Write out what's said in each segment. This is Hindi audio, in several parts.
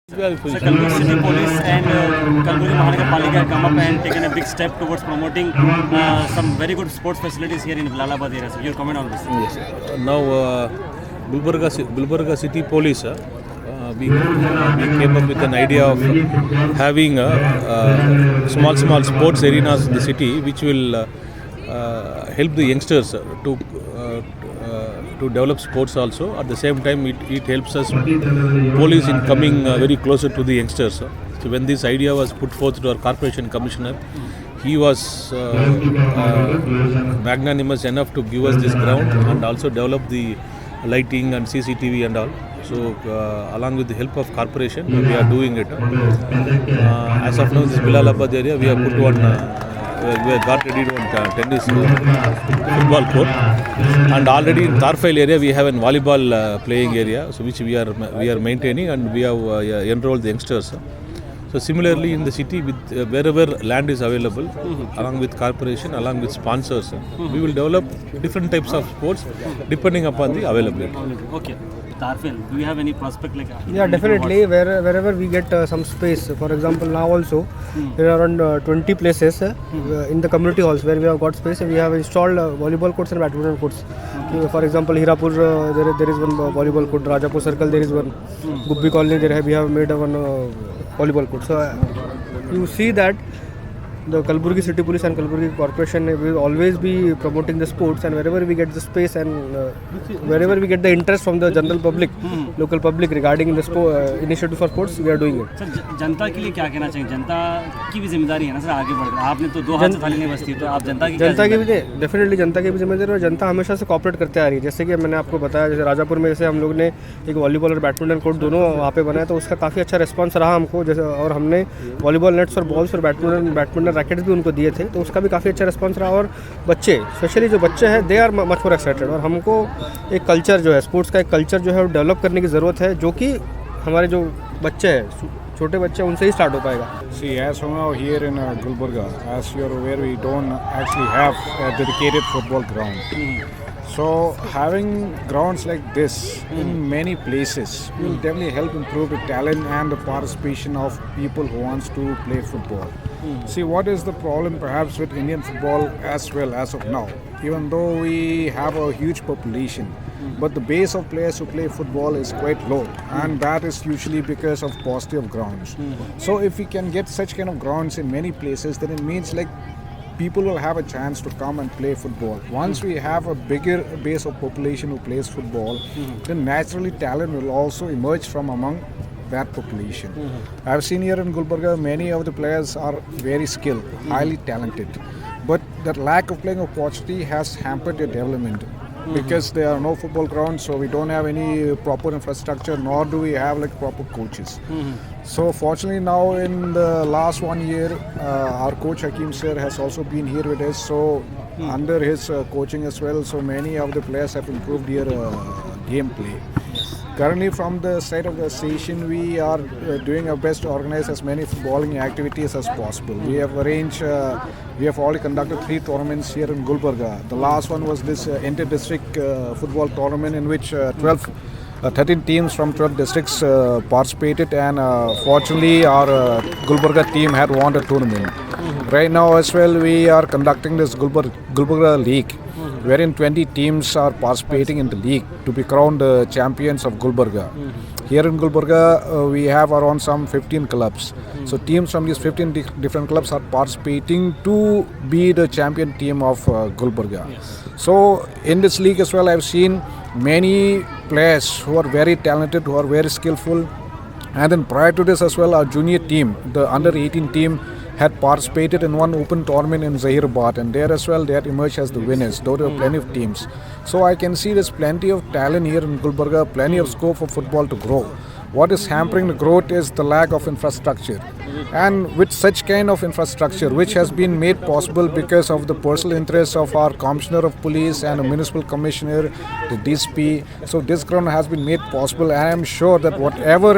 So Kalburgi City Police and Kalburgi Mahanagapalika have come up and taken a big step towards promoting some very good sports facilities here in Bilalabad area. So your comment on this? Yes. Now, Gulbarga City Police, we came up with an idea of having small sports arenas in the city, which will help the youngsters to develop sports also. At the same time, it helps us police in coming very closer to the youngsters. So when this idea was put forth to our corporation commissioner, he was magnanimous enough to give us this ground and also develop the lighting and CCTV and all. So along with the help of corporation, we are doing it. As of now, this Bilalabad area, we have put one. We have got ready one tennis football court, and already in Tarfail area we have a volleyball playing area, so which we are maintaining, and we have enrolled the youngsters. So similarly in the city, with wherever land is available, along with corporation, along with sponsors, we will develop different types of sports depending upon the availability. Okay. Tarfail, do you have any prospect like? Yeah, definitely. Wherever we get some space, for example, now also there are around 20 places in the community halls where we have got space. We have installed volleyball courts and badminton courts. For example, Hirapur there is one volleyball court. Rajapur Circle there is one. Gubbi Colony we have made one volleyball court. So you see that the Kalburgi City Police and Kalburgi Corporation will always be promoting the sports, and wherever we get the space and wherever we get the interest from the general public, local public regarding the initiative for sports, we are doing it. Sir जनता के लिए क्या कहना चाहिए? जनता की भी जिम्मेदारी है ना सर आगे बढ़कर. आपने तो दो हाथ से थाली नहीं बजती, तो आप जनता की भी डेफिनेटली जनता की भी जिम्मेदारी है, और जनता हमेशा से कॉपरेट करते आ रही है. जैसे कि मैंने आपको बताया, जैसे राजापुर में जैसे हम लोग ने एक वॉलीबॉल और बैडमिंटन कोर्ट दोनों वहाँ पे बनाया, तो उसका काफ़ी अच्छा रिस्पॉन्स रहा हमको. जैसे और हमने वॉलीबॉल नेट्स और बॉल्स और बैडमिंटन रैकेट्स भी उनको दिए थे, तो उसका भी काफ़ी अच्छा रिस्पॉन्स रहा. और बच्चे, स्पेशली जो बच्चे हैं, they are much more excited. और हमको एक कल्चर जो है, स्पोर्ट्स का एक कल्चर जो है वो डेवलप करने की ज़रूरत है, जो कि हमारे जो बच्चे हैं, छोटे बच्चे हैं, उनसे ही स्टार्ट हो पाएगा. See, as from now here in Gulbarga, as you are aware, we don't actually have a dedicated football ground. So having grounds like this in many places will definitely help improve the talent and the participation of people who wants to play football. See, what is the problem perhaps with Indian football as well as of now? Even though we have a huge population, but the base of players who play football is quite low, and that is usually because of paucity of grounds. So if we can get such kind of grounds in many places, then it means like people will have a chance to come and play football. Once we have a bigger base of population who plays football, then naturally talent will also emerge from among that population. I've seen here in Gulbarga, many of the players are very skilled, highly talented, but that lack of playing opportunity has hampered their development. Because there are no football grounds, so we don't have any proper infrastructure, nor do we have like proper coaches. So fortunately now in the last 1 year, our coach Hakim sir has also been here with us. So under his coaching as well, so many of the players have improved their gameplay. Currently from the side of the station, we are doing our best to organize as many footballing activities as possible. We have arranged, we have already conducted 3 tournaments here in Gulbarga. The last one was this inter-district football tournament in which 13 teams from 12 districts participated, and fortunately our Gulbarga team had won the tournament. Right now as well, we are conducting this Gulbarga League, wherein 20 teams are participating in the league to be crowned champions of Gulbarga. Here in Gulbarga, we have around some 15 clubs. So teams from these 15 different clubs are participating to be the champion team of Gulbarga. So in this league as well, I've seen many players who are very talented, who are very skillful. And then prior to this as well, our junior team, the under 18 team, had participated in one open tournament in Zahirabad, and there as well they had emerged as the winners. Though there are plenty of teams, so I can see there's plenty of talent here in Gulbarga, plenty of scope for football to grow. What is hampering the growth is the lack of infrastructure. and with such kind of infrastructure which has been made possible because of the personal interests of our Commissioner of Police and Municipal Commissioner, the DSP. So this ground has been made possible, and I am sure that whatever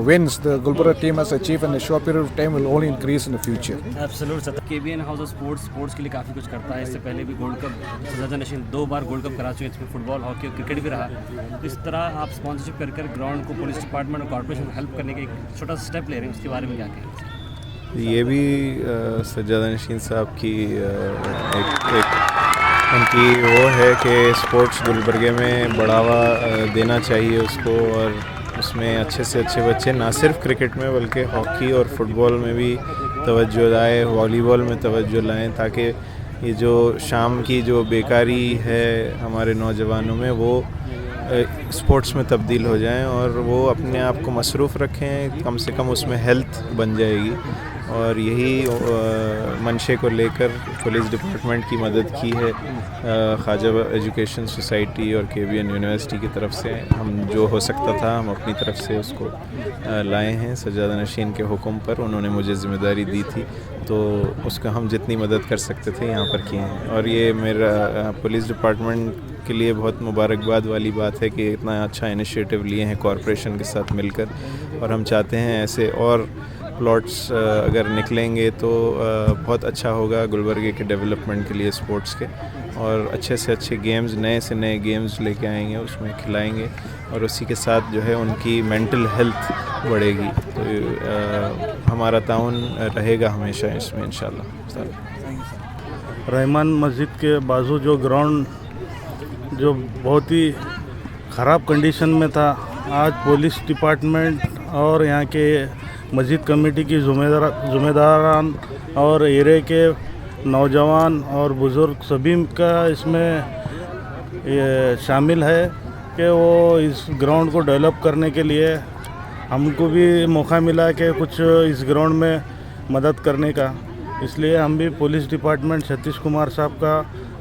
wins the Gulbarga team has achieved in a short period of time will only increase in the future. Absolute sir KBN house of sports के लिए काफ़ी कुछ करता है। इससे पहले भी गोल्ड कप सजादा नेशन 2 बार गोल्ड कप करा चुके हैं, इसमें फुटबॉल, हॉकी और क्रिकेट भी रहा। तो इस तरह आप स्पॉन्सरशिप कर ग्राउंड को पुलिस डिपार्टमेंट और कॉर्पोरेशन को हेल्प करने के एक छोटा सा स्टेप ले रहे हैं, उसके बारे में क्या कहें? ये भी सज्जादा नशीन साहब की एक उनकी वो है कि स्पोर्ट्स गुलबर्गे में बढ़ावा देना चाहिए उसको, और उसमें अच्छे से अच्छे बच्चे ना सिर्फ क्रिकेट में बल्कि हॉकी और फुटबॉल में भी तवज्जो लाए, वॉलीबॉल में तवज्जो लाएं, ताकि ये जो शाम की जो बेकारी है हमारे नौजवानों में वो स्पोर्ट्स में तब्दील हो जाएं और वो अपने आप को मसरूफ़ रखें, कम से कम उसमें हेल्थ बन जाएगी। और यही मंशे को लेकर पुलिस डिपार्टमेंट की मदद की है ख्वाजा एजुकेशन सोसाइटी और KBN यूनिवर्सिटी की तरफ से। हम जो हो सकता था हम अपनी तरफ से उसको लाए हैं। सज्जादा नशीन के हुक्म पर उन्होंने मुझे ज़िम्मेदारी दी थी, तो उसका हम जितनी मदद कर सकते थे यहाँ पर किए हैं। और ये मेरा पुलिस डिपार्टमेंट के लिए बहुत मुबारकबाद वाली बात है कि इतना अच्छा इनिशिएटिव लिए हैं कॉरपोरेशन के साथ मिलकर, और हम चाहते हैं ऐसे और प्लॉट्स अगर निकलेंगे तो बहुत अच्छा होगा गुलबर्गे के डेवलपमेंट के लिए, स्पोर्ट्स के, और अच्छे से अच्छे गेम्स, नए से नए गेम्स लेके आएंगे, उसमें खिलाएंगे, और उसी के साथ जो है उनकी मेंटल हेल्थ बढ़ेगी। तो हमारा ताउन रहेगा हमेशा इसमें इंशाल्लाह। रहमान मस्जिद के बाजू जो ग्राउंड जो बहुत ही ख़राब कंडीशन में था, आज पुलिस डिपार्टमेंट और यहाँ के मस्जिद कमेटी की ज़िम्मेदारान और एरिया के नौजवान और बुज़ुर्ग सभी का इसमें ये शामिल है कि वो इस ग्राउंड को डेवलप करने के लिए हमको भी मौका मिला कि कुछ इस ग्राउंड में मदद करने का। इसलिए हम भी पुलिस डिपार्टमेंट सतीश कुमार साहब का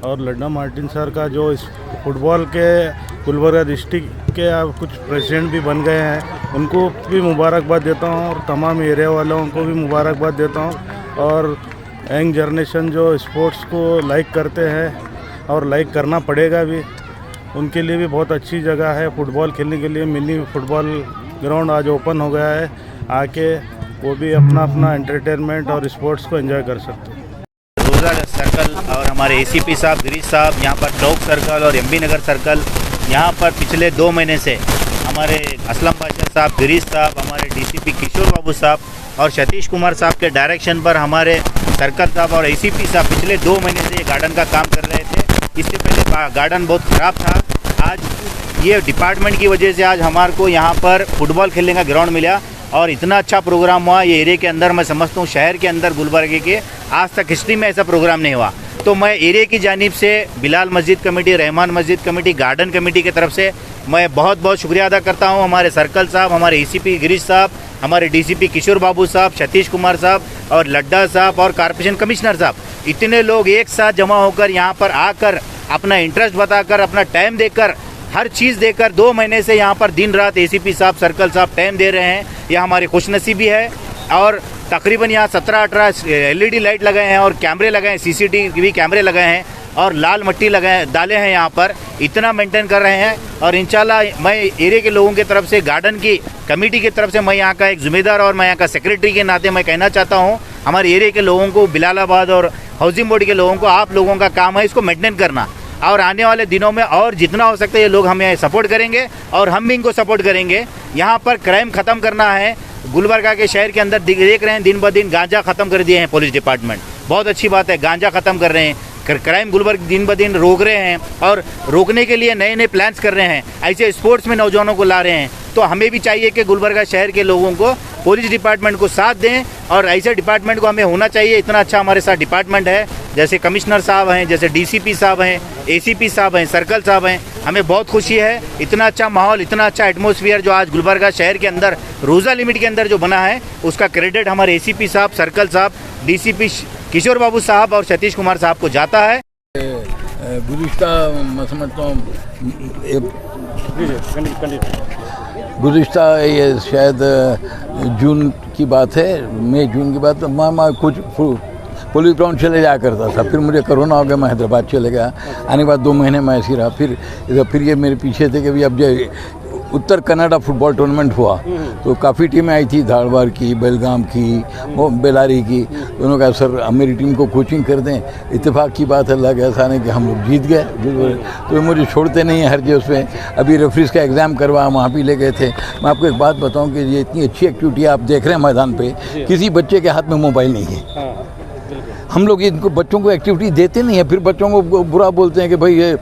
और लड्डा मार्टिन सर का, जो इस फुटबॉल के गुलबर्गा डिस्ट्रिक्ट के अब कुछ प्रेसिडेंट भी बन गए हैं, उनको भी मुबारकबाद देता हूं, और तमाम एरिया वालों को भी मुबारकबाद देता हूं। और यंग जनरेशन जो स्पोर्ट्स को लाइक करते हैं और लाइक करना पड़ेगा भी, उनके लिए भी बहुत अच्छी जगह है फुटबॉल खेलने के लिए। मिनी फुटबॉल ग्राउंड आज ओपन हो गया है, आके वो भी अपना अपना एंटरटेनमेंट और स्पोर्ट्स को एंजॉय कर सकते हैं। रोज़ा सर्कल और हमारे ACP साहब गिरीश साहब, यहाँ पर चौक सर्कल और MB नगर सर्कल, यहाँ पर पिछले 2 महीने से हमारे असलम बादशाह साहब, गिरीश साहब, हमारे DCP किशोर बाबू साहब और सतीश कुमार साहब के डायरेक्शन पर हमारे सर्कल साहब और ACP साहब पिछले 2 महीने से ये गार्डन का काम कर रहे थे। इससे पहले गार्डन बहुत ख़राब था। आज ये डिपार्टमेंट की वजह से आज हमारे को यहाँ पर फुटबॉल खेलने का ग्राउंड मिला, और इतना अच्छा प्रोग्राम हुआ ये एरिया के अंदर। मैं समझता हूँ शहर के अंदर गुलबर्गे के आज तक हिस्ट्री में ऐसा प्रोग्राम नहीं हुआ। तो मैं एरिया की जानिब से बिलाल मस्जिद कमेटी, रहमान मस्जिद कमेटी, गार्डन कमेटी की तरफ से मैं बहुत बहुत शुक्रिया अदा करता हूँ। हमारे सर्कल साहब, हमारे ACP गिरीश साहब, हमारे DCP किशोर बाबू साहब, सतीश कुमार साहब और लड्डा साहब और कॉर्पोरेशन कमिश्नर साहब, इतने लोग एक साथ जमा होकर यहाँ पर आकर अपना इंटरेस्ट बताकर, अपना टाइम देकर, हर चीज़ देकर 2 महीने से यहाँ पर दिन रात ACP साहब, सर्कल साहब टाइम दे रहे हैं। यह हमारी खुशनसीबी है। और तकरीबन यहाँ 17-18 LED लाइट लगाए हैं और कैमरे लगाए हैं, CCTV कैमरे लगाए हैं और लाल मट्टी डाले हैं यहाँ पर, इतना मेंटेन कर रहे हैं। और इंशाल्लाह मैं एरिया के लोगों की तरफ से, गार्डन की कमेटी की तरफ से, मैं यहाँ का एक ज़िम्मेदार और मैं यहाँ का सेक्रेटरी के नाते मैं कहना चाहता हूँ, हमारे एरिया के लोगों को, बिलालाबाद और हाउसिंग बोर्ड के लोगों को, आप लोगों का काम है इसको मेंटेन करना। और आने वाले दिनों में और जितना हो सकता है ये लोग हमें सपोर्ट करेंगे और हम भी इनको सपोर्ट करेंगे। यहाँ पर क्राइम ख़त्म करना है। गुलबर्गा के शहर के अंदर देख रहे हैं दिन ब दिन गांजा ख़त्म कर दिए हैं पुलिस डिपार्टमेंट, बहुत अच्छी बात है, गांजा ख़त्म कर रहे हैं। क्राइम गुलबर्गा दिन ब दिन रोक रहे हैं और रोकने के लिए नए नए प्लान्स कर रहे हैं, ऐसे स्पोर्ट्स में नौजवानों को ला रहे हैं। तो हमें भी चाहिए कि गुलबर्गा शहर के लोगों को पुलिस डिपार्टमेंट को साथ दें, और ऐसे डिपार्टमेंट को हमें होना चाहिए। इतना अच्छा हमारे साथ डिपार्टमेंट है, जैसे कमिश्नर साहब हैं, जैसे DCP साहब हैं, ACP साहब हैं, सर्कल साहब हैं, हमें बहुत खुशी है। इतना अच्छा माहौल, इतना अच्छा एटमॉस्फेयर जो आज गुलबर्गा शहर के अंदर रोज़ा लिमिट के अंदर जो बना है, उसका क्रेडिट हमारे ACP साहब, सर्कल साहब, DCP किशोर बाबू साहब और सतीश कुमार साहब को जाता है। गुज़िश्ता मैं समझता हूँ गुज़िश्ता ये शायद जून की बात है, मई जून की बात, मैं कुछ पुलिस ग्राउंड चले जाया करता था। फिर मुझे कोरोना हो गया, मैं हैदराबाद चले गया। आने के बाद 2 महीने मैं ऐसे ही रहा। फिर ये मेरे पीछे थे कि भाई अब जो उत्तर कनाडा फुटबॉल टूर्नामेंट हुआ तो काफ़ी टीमें आई थी, धारवाड़ की, बेलगाम की, वो बेलारी की। दोनों का सर अब मेरी टीम को कोचिंग कर दें। इत्तेफाक की बात अल्लाह के एहसान है कि हम लोग जीत गए, तो मुझे छोड़ते नहीं हैं हर जगह उसमें। अभी रेफरीज का एग्ज़ाम करवा वहाँ भी ले गए थे। मैं आपको एक बात बताऊँ कि ये इतनी अच्छी एक्टिविटी आप देख रहे हैं मैदान पर, किसी बच्चे के हाथ में मोबाइल नहीं है। हम लोग इनको बच्चों को एक्टिविटी देते नहीं है, फिर बच्चों को बुरा बोलते हैं कि भाई ये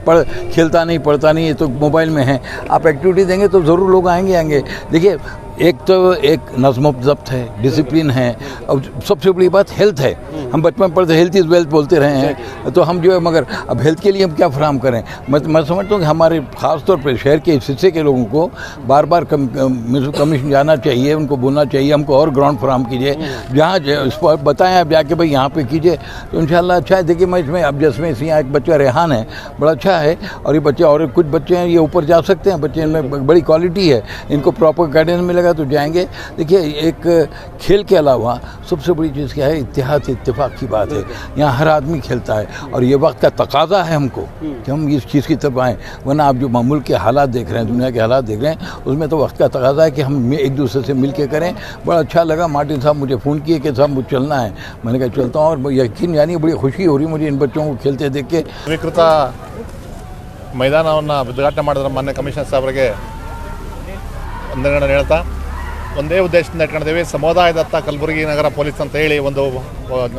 खेलता नहीं, पढ़ता नहीं, ये तो मोबाइल में है। आप एक्टिविटी देंगे तो ज़रूर लोग आएंगे। देखिए, एक तो एक नज़्म ज़ब्त है, डिसिप्लिन है, और सबसे बड़ी बात हेल्थ है। हम बचपन में पढ़ते हेल्थ इज़ वेल्थ बोलते रहे हैं, तो हम जो है, मगर अब हेल्थ के लिए हम क्या फराहम करें। मैं समझता हूँ कि हमारे ख़ास तौर पर शहर के इस हिस्से के लोगों को बार बार कमीशन जाना चाहिए, उनको बोलना चाहिए हमको और ग्राउंड फराहम कीजिए, जहाँ बताएं आप जाके भाई यहाँ पे कीजिए, तो इंशाल्लाह अच्छा है। देखिए, मैं इसमें अब जिसमें यहाँ एक बच्चा रेहान है, बड़ा अच्छा है, और ये बच्चे और कुछ बच्चे हैं ये ऊपर जा सकते हैं, बच्चे इनमें बड़ी क्वालिटी है, इनको प्रॉपर गाइडेंस मिलेगा तो जाएंगे। देखिए, एक खेल के अलावा सबसे बड़ी चीज़ क्या है, इत्तेहाद इत्तेफाक की बात है। यहाँ हर आदमी खेलता है, और ये वक्त का तकाजा है हमको कि हम इस चीज़ की तरफ आएँ। वरना आप जो मामूल के हालात देख रहे हैं, दुनिया के हालात देख रहे हैं, उसमें तो वक्त का तकाजा है कि हम एक दूसरे से मिल के करें। बड़ा अच्छा लगा, मार्टिन साहब मुझे फ़ोन किए कि साहब मुझे चलना है, मैंने कहा चलता हूँ, और यकीन यानी बड़ी खुशी हो रही मुझे इन बच्चों को खेलते देख के। ಸ್ವೀಕೃತ ಮೈದಾನವನ್ನು ಉದ್ಘಾಟನೆ ಮಾಡಿದ ಮಾನ್ಯ ಕಮಿಷನರ್ ಸಾಹೇಬರಿಗೆ ವಂದನೆಗಳನ್ನು ಹೇಳ್ತಾ, ಒಂದೇ ಉದ್ದೇಶದಿಂದ ಇಟ್ಕೊಂಡಿದ್ದೀವಿ, ಸಮುದಾಯದತ್ತ ಕಲಬುರಗಿ ನಗರ ಪೊಲೀಸ್ ಅಂತ ಹೇಳಿ ಒಂದು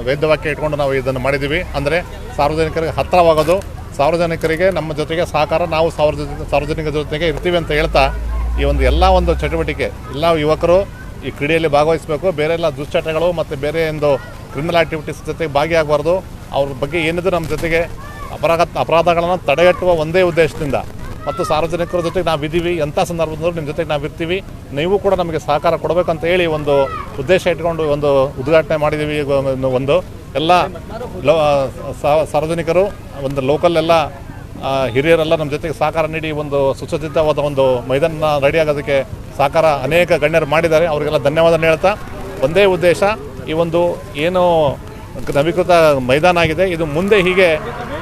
ವೇದವಾಕ್ಯ ಇಟ್ಕೊಂಡು ನಾವು ಇದನ್ನು ಮಾಡಿದ್ದೀವಿ. ಅಂದರೆ ಸಾರ್ವಜನಿಕರಿಗೆ ಹತ್ತಿರವಾಗೋದು, ಸಾರ್ವಜನಿಕರಿಗೆ ನಮ್ಮ ಜೊತೆಗೆ ಸಹಕಾರ, ನಾವು ಸಾರ್ವಜನಿಕರ ಜೊತೆಗೆ ಇರ್ತೀವಿ ಅಂತ ಹೇಳ್ತಾ, ಈ ಒಂದು ಎಲ್ಲ ಒಂದು ಚಟುವಟಿಕೆ ಎಲ್ಲ ಯುವಕರು ಈ ಕ್ರೀಡೆಯಲ್ಲಿ ಭಾಗವಹಿಸಬೇಕು. ಬೇರೆ ಎಲ್ಲ ದುಶ್ಚಟಗಳು ಮತ್ತು ಬೇರೆ ಒಂದು ಕ್ರಿಮಿನಲ್ ಆ್ಯಕ್ಟಿವಿಟೀಸ್ ಜೊತೆಗೆ ಭಾಗಿಯಾಗಬಾರ್ದು. ಅವ್ರ ಬಗ್ಗೆ ಏನಿದ್ರು ನಮ್ಮ ಜೊತೆಗೆ ಅಪರಾಧಗಳನ್ನು ತಡೆಗಟ್ಟುವ ಒಂದೇ ಉದ್ದೇಶದಿಂದ ಮತ್ತು ಸಾರ್ವಜನಿಕರ ಜೊತೆಗೆ ನಾವು ಇದ್ದೀವಿ, ಎಂಥ ಸಂದರ್ಭದಲ್ಲೂ ನಿಮ್ಮ ಜೊತೆಗೆ ನಾವು ಇರ್ತೀವಿ, ನೀವು ಕೂಡ ನಮಗೆ ಸಹಕಾರ ಕೊಡಬೇಕಂತ ಹೇಳಿ ಒಂದು ಉದ್ದೇಶ ಇಟ್ಕೊಂಡು ಒಂದು ಉದ್ಘಾಟನೆ ಮಾಡಿದ್ದೀವಿ. ಒಂದು ಎಲ್ಲ ಸಾರ್ವಜನಿಕರು, ಒಂದು ಲೋಕಲ್ ಎಲ್ಲ ಹಿರಿಯರೆಲ್ಲ ನಮ್ಮ ಜೊತೆಗೆ ಸಹಕಾರ ನೀಡಿ ಒಂದು ಸುಸಜ್ಜಿತವಾದ ಒಂದು ಮೈದಾನ ರೆಡಿ ಆಗೋದಕ್ಕೆ ಸಹಕಾರ ಅನೇಕ ಗಣ್ಯರು ಮಾಡಿದ್ದಾರೆ. ಅವರಿಗೆಲ್ಲ ಧನ್ಯವಾದ ಹೇಳ್ತಾ, ಒಂದೇ ಉದ್ದೇಶ, ಈ ಒಂದು ಏನು ನವೀಕೃತ ಮೈದಾನ ಆಗಿದೆ, ಇದು ಮುಂದೆ ಹೀಗೆ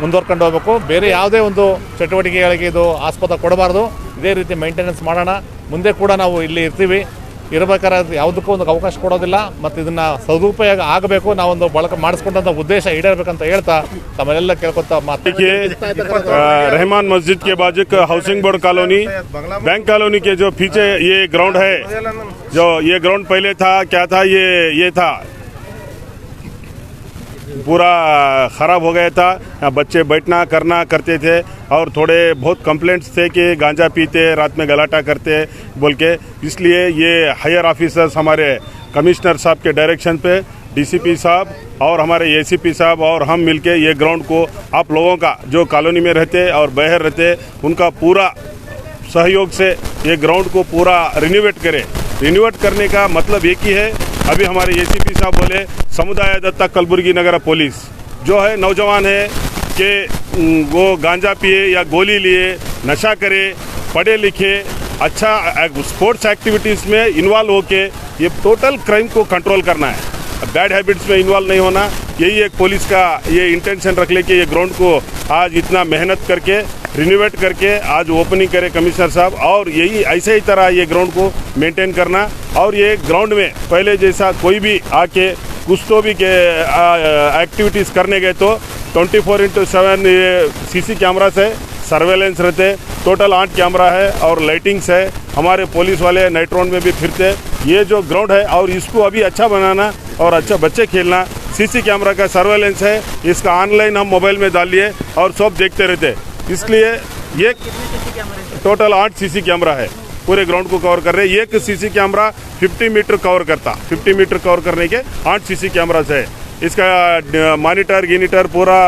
ಮುಂದುವರ್ಕೊಂಡು ಹೋಗಬೇಕು. ಬೇರೆ ಯಾವುದೇ ಒಂದು ಚಟುವಟಿಕೆಗಳಿಗೆ ಇದು ಆಸ್ಪದ ಕೊಡಬಾರ್ದು. ಇದೇ ರೀತಿ ಮೇಂಟೆನೆನ್ಸ್ ಮಾಡೋಣ. ಮುಂದೆ ಕೂಡ ನಾವು ಇಲ್ಲಿ ಇರ್ತೀವಿ, ಇರಬೇಕಾದ್ರೆ ಯಾವುದಕ್ಕೂ ಒಂದು ಅವಕಾಶ ಕೊಡೋದಿಲ್ಲ, ಮತ್ತು ಇದನ್ನು ಸದುಪಯೋಗ ಆಗಬೇಕು, ನಾವೊಂದು ಬಳಕೆ ಮಾಡಿಸ್ಕೊಂಡಂಥ ಉದ್ದೇಶ ಈಡೇರಬೇಕಂತ ಹೇಳ್ತಾ ತಮ್ಮಲ್ಲೆಲ್ಲ ಕೇಳ್ಕೊತಾ ಮಾತು. रहमान मस्जिद के बाजू housing board colony, bank colony के जो पीछे ये ग्राउंड है, जो ये ग्राउंड पहले था, क्या था, ये था पूरा ख़राब हो गया था। बच्चे बैठना करना करते थे, और थोड़े बहुत कंप्लेंट्स थे कि गांजा पीते, रात में गलाटा करते बोल के। इसलिए ये हायर ऑफिसर्स हमारे कमिश्नर साहब के डायरेक्शन पे डीसीपी साहब और हमारे एसीपी साहब और हम मिलके ये ग्राउंड को आप लोगों का जो कॉलोनी में रहते और बाहर रहते उनका पूरा सहयोग से ये ग्राउंड को पूरा रिनोवेट करें। रिनोवेट करने का मतलब एक ही है, अभी हमारे एसीपी साहब बोले समुदाय दत्ता कलबुर्गी नगर पुलिस जो है नौजवान है कि वो गांजा पिए या गोली लिए, नशा करे, पढ़े लिखे, अच्छा स्पोर्ट्स एक्टिविटीज़ में इन्वॉल्व होके ये टोटल क्राइम को कंट्रोल करना है, बैड हैबिट्स में इन्वॉल्व नहीं होना। यही एक पुलिस का ये इंटेंशन रख ले कि ये ग्राउंड को आज इतना मेहनत करके रिनोवेट करके आज ओपनिंग करे कमिश्नर साहब, और यही ऐसे ही तरह ये ग्राउंड को मेंटेन करना। और ये ग्राउंड में पहले जैसा कोई भी आके कुछ तो भी के एक्टिविटीज़ करने गए तो 24/7 ये सीसी कैमरास है, सर्वेलेंस रहते, टोटल 8 कैमरा है और लाइटिंग्स है, हमारे पुलिस वाले नाइट राउंड में भी फिरते। ये जो ग्राउंड है और इसको अभी अच्छा बनाना और अच्छा बच्चे खेलना, सीसी कैमरा का सर्वेलेंस है, इसका ऑनलाइन हम मोबाइल में डाल लिए और सब देखते रहते। इसलिए ये टोटल 8 सीसी कैमरा है, पूरे ग्राउंड को कवर कर रहे। एक सीसी कैमरा 50 मीटर कवर करता, 50 मीटर कवर करने के 8 सीसी कैमरास है। इसका मॉनिटर गिनीटर पूरा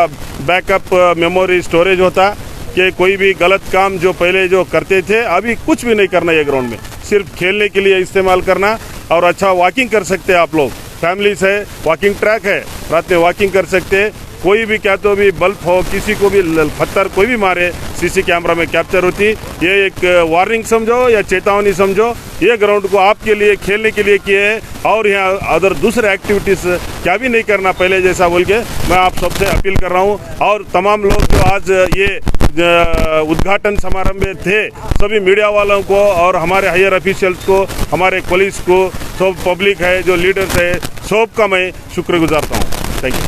बैकअप मेमोरी स्टोरेज होता कि कोई भी गलत काम जो पहले जो करते थे अभी कुछ भी नहीं करना। ये ग्राउंड में सिर्फ खेलने के लिए इस्तेमाल करना, और अच्छा वॉकिंग कर सकते हैं आप लोग, फैमिलीज है, वॉकिंग ट्रैक है, रात में वॉकिंग कर सकते हैं। कोई भी क्या तो भी बल्ब हो, किसी को भी पत्थर कोई भी मारे, सीसी कैमरा में कैप्चर होती। ये एक वार्निंग समझो या चेतावनी समझो, ये ग्राउंड को आपके लिए खेलने के लिए किए हैं और यहाँ अदर दूसरे एक्टिविटीज़ क्या भी नहीं करना पहले जैसा बोल के मैं आप सबसे अपील कर रहा हूँ। और तमाम लोग जो आज ये उद्घाटन समारंभ में थे, सभी मीडिया वालों को और हमारे हायर ऑफिशियल्स को, हमारे पुलिस को, सब पब्लिक है जो लीडर्स है, सबका मैं शुक्रगुजार हूँ। Thank you.